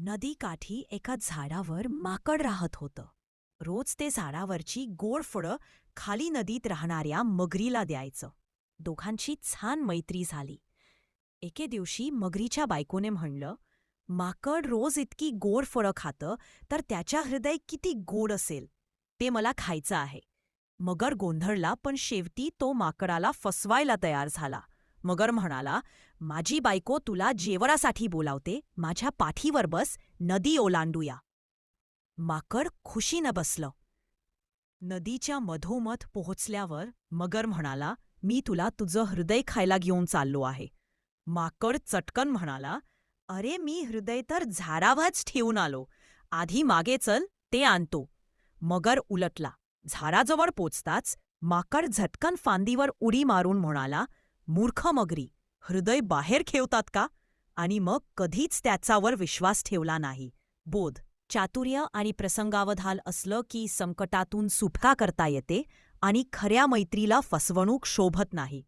नदीकाठी एका झाडावर माकड राहत होतं. रोज ते झाडावरची गोड फळं खाली नदीत राहणाऱ्या मगरीला द्यायचं. दोघांची छान मैत्री झाली. एके दिवशी मगरीच्या बायकोने म्हणलं, माकड रोज इतकी गोड फळं खातं तर त्याच्या हृदय किती गोड असेल, ते मला खायचं आहे. मगर गोंधळला, पण शेवटी तो माकडाला फसवायला तयार झाला. मगर म्हणाला, माझी बायको तुला जेवणासाठी बोलावते, माझ्या पाठीवर बस, नदी ओलांडूया. माकड खुशीनं बसलं. नदीच्या मधोमध पोहोचल्यावर मगर म्हणाला, मी तुला तुझं हृदय खायला घेऊन चाललो आहे. माकड चटकन म्हणाला, अरे मी हृदय तर झाडावरच ठेवून आलो, आधी मागे चल, ते आणतो. मगर उलटला. झाडाजवळ पोचताच माकड झटकन फांदीवर उडी मारून म्हणाला, मूर्ख मगरी, हृदय बाहेर ठेवतात का? आणि मग कधीच त्याच्यावर विश्वास ठेवला नाही. बोध: चातुर्य आणि प्रसंगावधान असलं की संकटातून सुटका करता येते आणि खऱ्या मैत्रीला फसवणूक शोभत नाही.